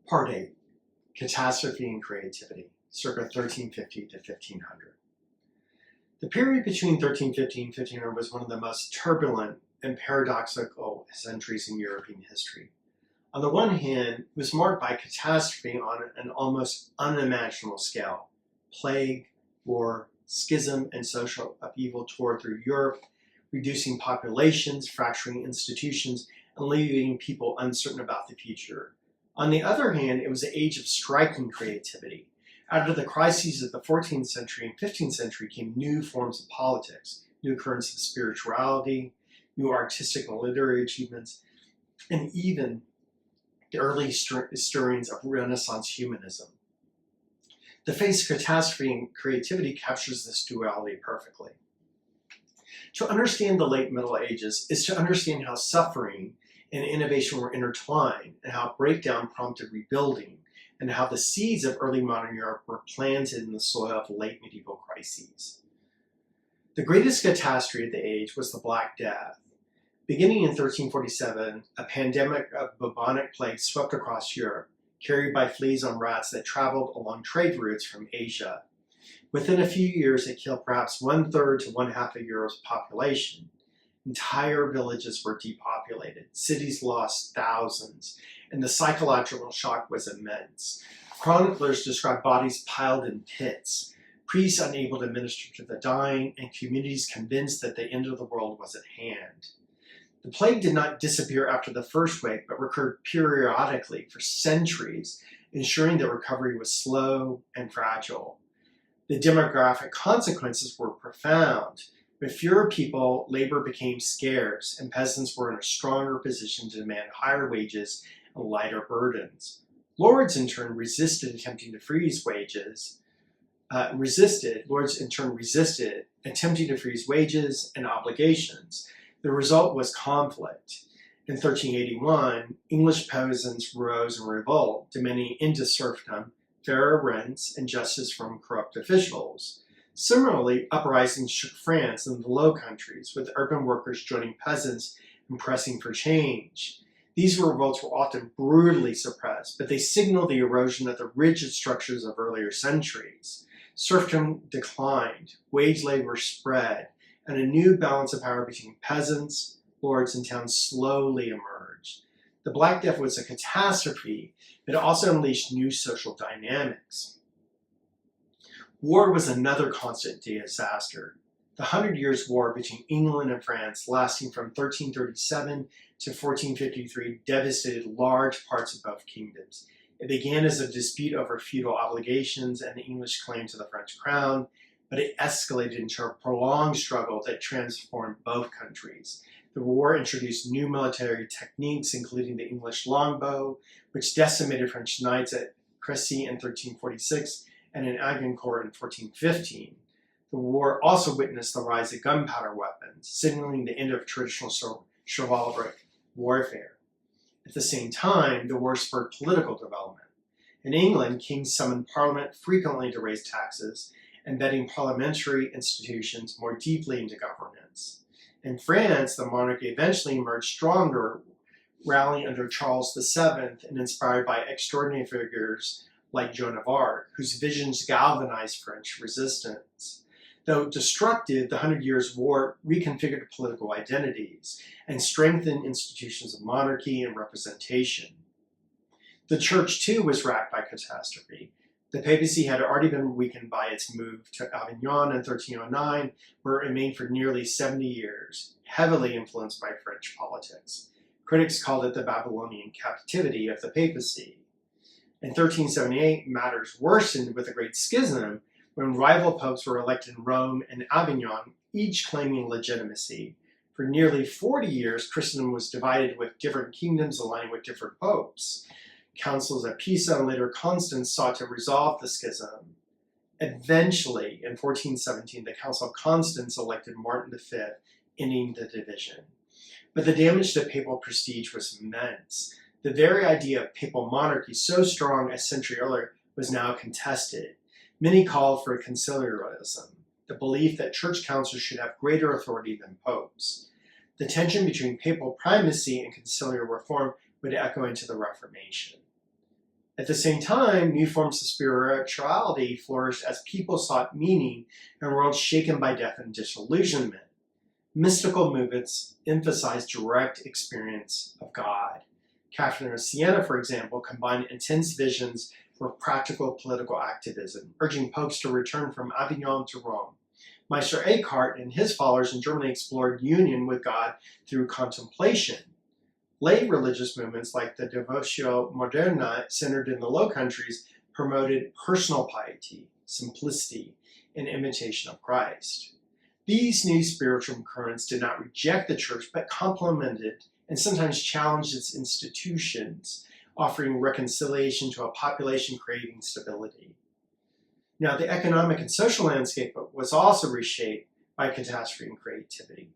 Part 8, Catastrophe and Creativity, circa 1350 to 1500. The period between 1350 and 1500 was one of the most turbulent and paradoxical centuries in European history. On the one hand, it was marked by catastrophe on an almost unimaginable scale. Plague, war, schism, and social upheaval tore through Europe, reducing populations, fracturing institutions, and leaving people uncertain about the future. On the other hand, it was an age of striking creativity. Out of the crises of the 14th century and 15th century came new forms of politics, new currents of spirituality, new artistic and literary achievements, and even the early stirrings of Renaissance humanism. The face of catastrophe and creativity captures this duality perfectly. To understand the late Middle Ages is to understand how suffering and innovation were intertwined, and how breakdown prompted rebuilding, and how the seeds of early modern Europe were planted in the soil of late medieval crises. The greatest catastrophe of the age was the Black Death. Beginning in 1347, a pandemic of bubonic plague swept across Europe, carried by fleas on rats that traveled along trade routes from Asia. Within a few years, it killed perhaps 1/3 to 1/2 of Europe's population. Entire villages were depopulated, cities lost thousands, and the psychological shock was immense. Chroniclers describe bodies piled in pits, priests unable to minister to the dying, and communities convinced that the end of the world was at hand. The plague did not disappear after the first wave, but recurred periodically for centuries, ensuring that recovery was slow and fragile. The demographic consequences were profound. With fewer people, labor became scarce, and peasants were in a stronger position to demand higher wages and lighter burdens. Lords, in turn, resisted attempting to freeze wages, attempting to freeze wages and obligations. The result was conflict. In 1381, English peasants rose in revolt, demanding into serfdom, fairer rents, and justice from corrupt officials. Similarly, uprisings shook France and the Low Countries, with urban workers joining peasants and pressing for change. These revolts were often brutally suppressed, but they signaled the erosion of the rigid structures of earlier centuries. Serfdom declined, wage labor spread, and a new balance of power between peasants, lords, and towns slowly emerged. The Black Death was a catastrophe, but it also unleashed new social dynamics. War was another constant disaster. The 100 Years' War between England and France, lasting from 1337 to 1453, devastated large parts of both kingdoms. It began as a dispute over feudal obligations and the English claim to the French crown, but it escalated into a prolonged struggle that transformed both countries. The war introduced new military techniques, including the English longbow, which decimated French knights at Crécy in 1346 and in Agincourt in 1415. The war also witnessed the rise of gunpowder weapons, signaling the end of traditional chivalric warfare. At the same time, the war spurred political development. In England, kings summoned Parliament frequently to raise taxes, embedding parliamentary institutions more deeply into governance. In France, the monarchy eventually emerged stronger, rallying under Charles VII and inspired by extraordinary figures like Joan of Arc, whose visions galvanized French resistance. Though destructive, the 100 Years' War reconfigured political identities and strengthened institutions of monarchy and representation. The church, too, was racked by catastrophe. The papacy had already been weakened by its move to Avignon in 1309, where it remained for nearly 70 years, heavily influenced by French politics. Critics called it the Babylonian captivity of the papacy. In 1378, matters worsened with the Great Schism, when rival popes were elected in Rome and Avignon, each claiming legitimacy. For nearly 40 years, Christendom was divided, with different kingdoms aligning with different popes. Councils of Pisa and later Constance sought to resolve the schism. Eventually, in 1417, the Council of Constance elected Martin V, ending the division. But the damage to papal prestige was immense. The very idea of papal monarchy, so strong a century earlier, was now contested. Many called for conciliarism, the belief that church councils should have greater authority than popes. The tension between papal primacy and conciliar reform would echo into the Reformation. At the same time, new forms of spirituality flourished as people sought meaning in a world shaken by death and disillusionment. Mystical movements emphasized direct experience of God. Catherine of Siena, for example, combined intense visions with practical political activism, urging popes to return from Avignon to Rome. Meister Eckhart and his followers in Germany explored union with God through contemplation. Lay religious movements like the Devotio Moderna, centered in the Low Countries, promoted personal piety, simplicity, and imitation of Christ. These new spiritual currents did not reject the church, but complemented and sometimes challenged its institutions, offering reconciliation to a population craving stability. Now, the economic and social landscape was also reshaped by catastrophe and creativity.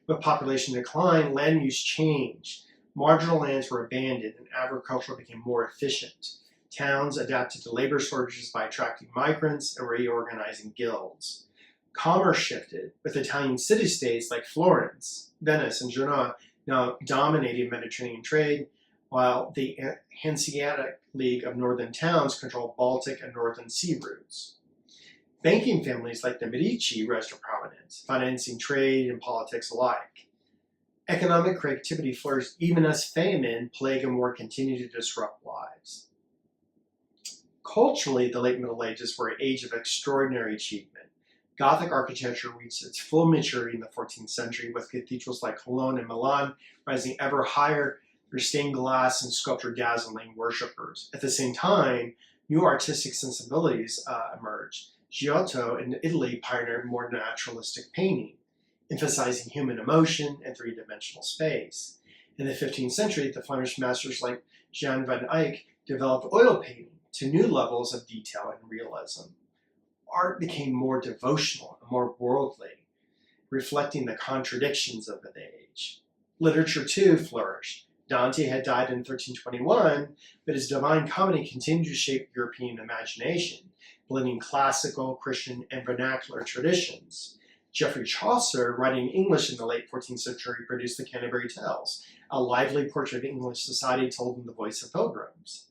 With population decline, land use changed. Marginal lands were abandoned and agriculture became more efficient. Towns adapted to labor shortages by attracting migrants and reorganizing guilds. Commerce shifted, with Italian city-states like Florence, Venice, and Genoa now dominating Mediterranean trade, while the Hanseatic League of Northern Towns controlled Baltic and Northern sea routes. Banking families like the Medici rose to prominence, financing trade and politics alike. Economic creativity flourished even as famine, plague, and war continued to disrupt lives. Culturally, the late Middle Ages were an age of extraordinary achievement. Gothic architecture reached its full maturity in the 14th century, with cathedrals like Cologne and Milan rising ever higher, their stained glass and sculpture dazzling worshippers. At the same time, new artistic sensibilities emerged. Giotto in Italy pioneered more naturalistic painting, emphasizing human emotion and three-dimensional space. In the 15th century, the Flemish masters like Jan van Eyck developed oil painting to new levels of detail and realism. Art became more devotional and more worldly, reflecting the contradictions of the age. Literature, too, flourished. Dante had died in 1321, but his Divine Comedy continued to shape European imagination, blending classical, Christian, and vernacular traditions. Geoffrey Chaucer, writing English in the late 14th century, produced the Canterbury Tales, a lively portrait of English society told in the voice of pilgrims.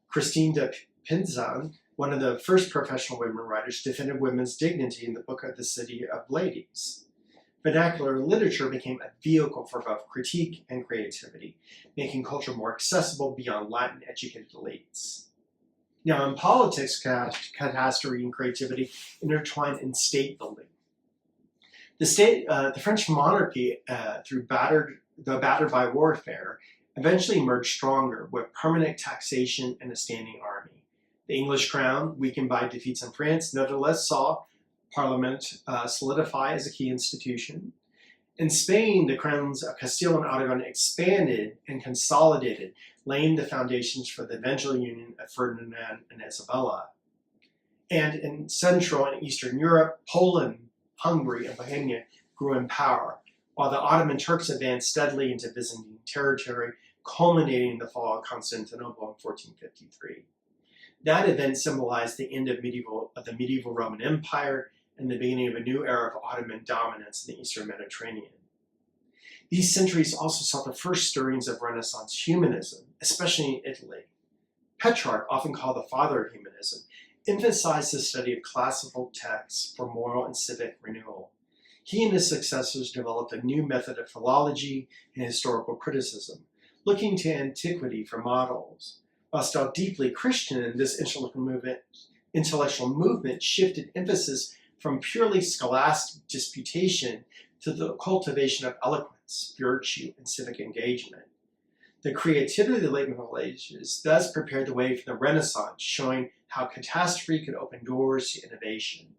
Christine de Pizan, one of the first professional women writers, defended women's dignity in the book of the City of Ladies. Vernacular literature became a vehicle for both critique and creativity, making culture more accessible beyond Latin-educated elites. Now, in politics, catastrophe and creativity intertwined in state building. The French monarchy, battered by warfare, eventually emerged stronger with permanent taxation and a standing army. The English crown, weakened by defeats in France, nevertheless saw Parliament solidify as a key institution. In Spain, the crowns of Castile and Aragon expanded and consolidated, laying the foundations for the eventual union of Ferdinand and Isabella. And in Central and Eastern Europe, Poland, Hungary, and Bohemia grew in power, while the Ottoman Turks advanced steadily into Byzantine territory, culminating in the fall of Constantinople in 1453. That event symbolized the end of the medieval Roman Empire and the beginning of a new era of Ottoman dominance in the Eastern Mediterranean. These centuries also saw the first stirrings of Renaissance humanism, especially in Italy. Petrarch, often called the father of humanism, emphasized the study of classical texts for moral and civic renewal. He and his successors developed a new method of philology and historical criticism, looking to antiquity for models. While still deeply Christian, this intellectual movement shifted emphasis from purely scholastic disputation to the cultivation of eloquence, virtue, and civic engagement. The creativity of the late Middle Ages thus prepared the way for the Renaissance, showing how catastrophe could open doors to innovation.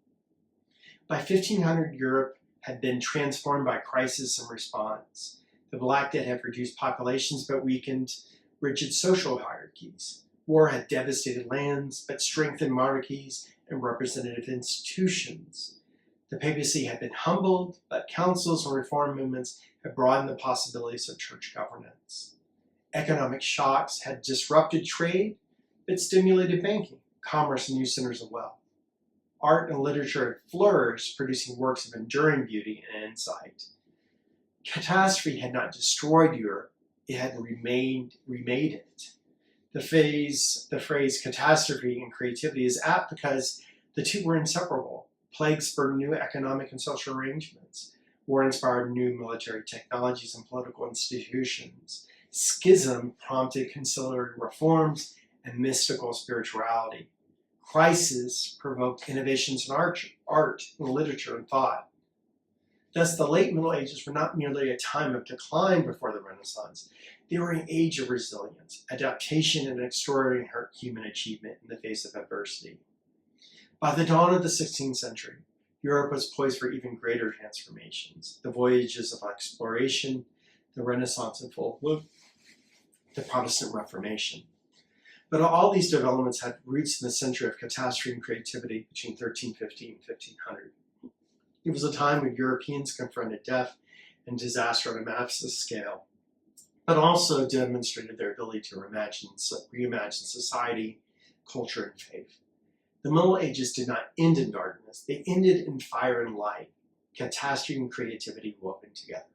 By 1500, Europe had been transformed by crisis and response. The Black Death had reduced populations but weakened rigid social hierarchies. War had devastated lands but strengthened monarchies and representative institutions. The papacy had been humbled, but councils and reform movements had broadened the possibilities of church governance. Economic shocks had disrupted trade, but stimulated banking, commerce, and new centers of wealth. Art and literature had flourished, producing works of enduring beauty and insight. Catastrophe had not destroyed Europe, it had remade it. The phrase catastrophe and creativity is apt because the two were inseparable. Plague spurred new economic and social arrangements. War inspired new military technologies and political institutions. Schism prompted conciliatory reforms and mystical spirituality. Crisis provoked innovations in art, literature, and thought. Thus, the late Middle Ages were not merely a time of decline before the Renaissance. They were an age of resilience, adaptation, and extraordinary human achievement in the face of adversity. By the dawn of the 16th century, Europe was poised for even greater transformations. The voyages of exploration, the Renaissance in full bloom, the Protestant Reformation. But all these developments had roots in the century of catastrophe and creativity between 1350 and 1500. It was a time when Europeans confronted death and disaster on a massive scale, but also demonstrated their ability to reimagine society, culture, and faith. The Middle Ages did not end in darkness. They ended in fire and light. Catastrophe and creativity woven together.